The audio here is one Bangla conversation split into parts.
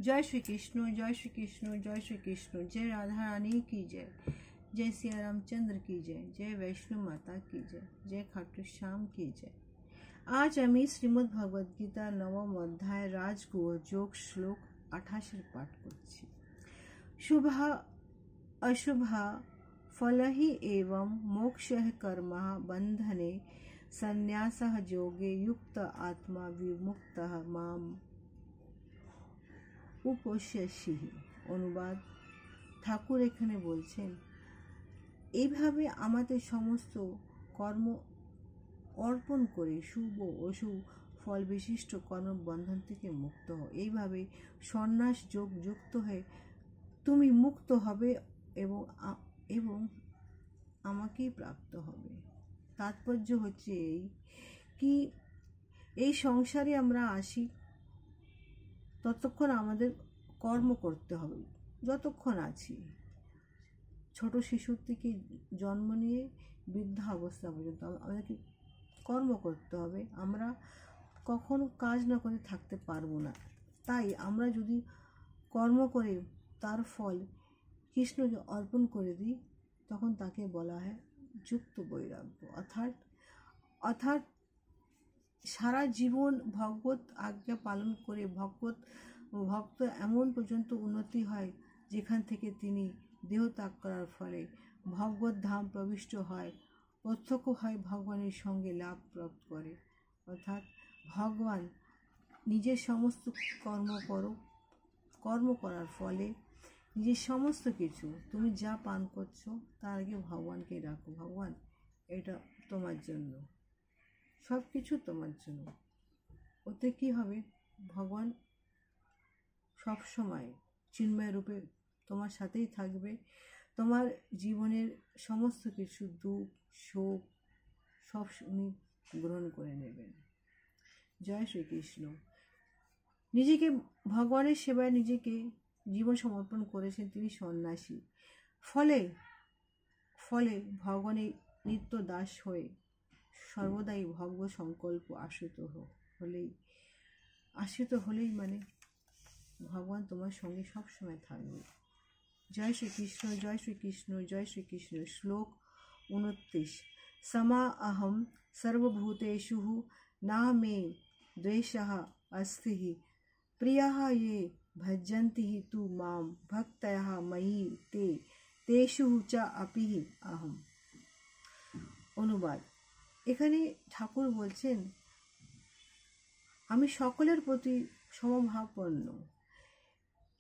जय श्री कृष्ण, जय श्री कृष्ण, जय श्री कृष्ण। जय राधा रानी की जय, जय सिया रामचंद्र की जय, जय वैष्णो माता की जय, जय खाटू श्याम की जय। आज আমি শ্রীমদ্ ভগবদ গীতা নবম অধ্যায় রাজগুহ যোগ শ্লোক 28 পাঠ করছি। शुभा अशुभा फलहि एवं मोक्षः कर्म बंधने संन्यासः योगे युक्त आत्मा विमुक्तः माम উপস্যসি। অনুবাদ, ঠাকুর এখানে বলছেন এইভাবে আমাদের সমস্ত কর্ম অর্পণ করে শুভ অশুভ ফল বিশিষ্ট কর্মবন্ধন থেকে মুক্ত হও। এইভাবে সন্ন্যাস যোগ যুক্ত হয়ে তুমি মুক্ত হবে এবং আমাকেই প্রাপ্ত হবে। তাৎপর্য হচ্ছে এই কি এই সংসারে আমরা আসি ততক্ষণ আমাদের কর্ম করতে হবে। যতক্ষণ আছি, ছোট শিশুর থেকে জন্ম নিয়ে বৃদ্ধা অবস্থা পর্যন্ত আমাদেরকে কর্ম করতে হবে। আমরা কখনো কাজ না করে থাকতে পারবো না। তাই আমরা যদি কর্ম করে তার ফল কৃষ্ণকে অর্পণ করে দিই তখন তাকে বলা হয় যুক্ত বৈরাগ্য। অর্থাৎ সারা জীবন ভগবত আজ্ঞা পালন করে ভক্ত এমন পর্যন্ত উন্নতি হয় যেখান থেকে তিনি দেহ ত্যাগ করার ফলে ভগবত ধাম প্রবিষ্ট হয়, প্রত্যক্ষ হয় ভগবানের সঙ্গে লাভ প্রাপ্ত করে। অর্থাৎ ভগবান নিজের সমস্ত কর্ম করার ফলে নিজের সমস্ত কিছু তুমি যা পান করছো তার আগে ভগবানকে রাখো। ভগবান, এটা তোমার জন্য, সব কিছু তোমার জন্য। ওতে কি হবে, ভগবান সব সময় চিন্ময় রূপে তোমার সাথেই থাকবে। তোমার জীবনের সমস্ত কিছু দুঃখ শোক সব উনি গ্রহণ করে নেবেন। জয় শ্রীকৃষ্ণ। নিজেকে ভগবানের সেবায় নিজেকে জীবন সমর্পণ করেছেন তিনি সন্ন্যাসী। ফলে ভগবানের নিত্য দাস হয়ে সর্বদাই ভগবত সংকল্প আশ্রিত হলেই মানে ভগবান তোমার সঙ্গে সব সময় থাকবে। জয় শ্রীকৃষ্ণ, জয় শ্রীকৃষ্ণ, জয় শ্রীকৃষ্ণ। শ্লোক 29। সমা অহম সর্বভূতেষু না মে দ্বেষঃ अस्ति প্রিয়ঃ ये ভজন্তি তু মাম ভক্তয়ঃ ময়ি তেষু চ আপি অহম। অনুবাদ, এখানে ঠাকুর বলছেন আমি সকলের প্রতি সমভাবাপন্ন,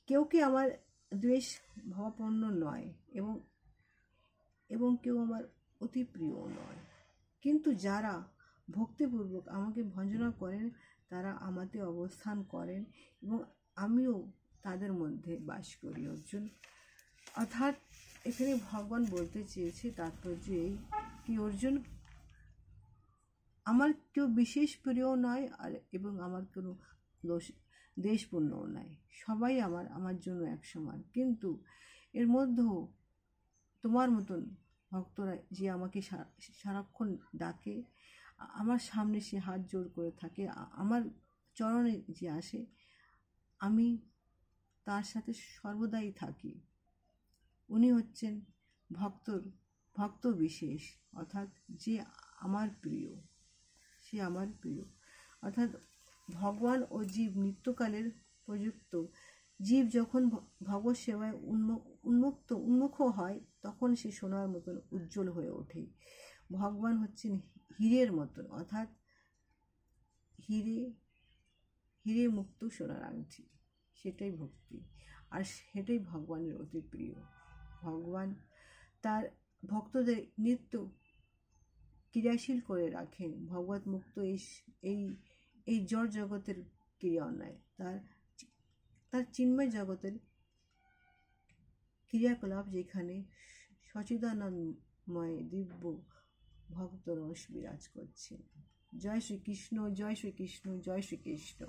কেউ কি আমার দ্বেষ ভাবাপন্ন নয় এবং কেউ আমার অতি প্রিয় নয়। কিন্তু যারা ভক্তিপূর্বক আমাকে ভজনা করেন তারা আমাতে অবস্থান করেন এবং আমিও তাদের মধ্যে বাস করি। অর্জুন, অর্থাৎ এখানে ভগবান বলতে চেয়েছে তাৎপর্য এই কি অর্জুন, আমার কেউ বিশেষ প্রিয় নয় এবং আমার কোনো দেশপূর্ণও নয়। সবাই আমার জন্য এক সমান। কিন্তু এর মধ্যেও তোমার মতন ভক্তরা যে আমাকে সারাক্ষণ ডাকে, আমার সামনে সে হাত জোড় করে থাকে, আমার চরণে যে আসে, আমি তার সাথে সর্বদাই থাকি। উনি হচ্ছেন ভক্ত বিশেষ, অর্থাৎ যে আমার প্রিয়, সে আমার প্রিয়। অর্থাৎ ভগবান ও জীব নিত্যকালের প্রযুক্ত। জীব যখন ভগবত সেবায় উন্মুখ হয় তখন সে সোনার মতন উজ্জ্বল হয়ে ওঠে। ভগবান হচ্ছেন হীরের মতন, অর্থাৎ হীরে মুক্ত সোনার আংটি। সেটাই ভক্তি, আর সেটাই ভগবানের অতি প্রিয়। ভগবান তার ভক্তদের নিত্য ক্রিয়াশীল করে রাখেন। ভগবত মুক্ত এই জড় জগতের ক্রিয়া নয়, তার চিন্ময় জগতের ক্রিয়াকলাপ যেখানে সচিদানন্দময় দিব্য ভক্ত রস বিরাজ করছে। জয় শ্রীকৃষ্ণ, জয় শ্রীকৃষ্ণ, জয় শ্রীকৃষ্ণ।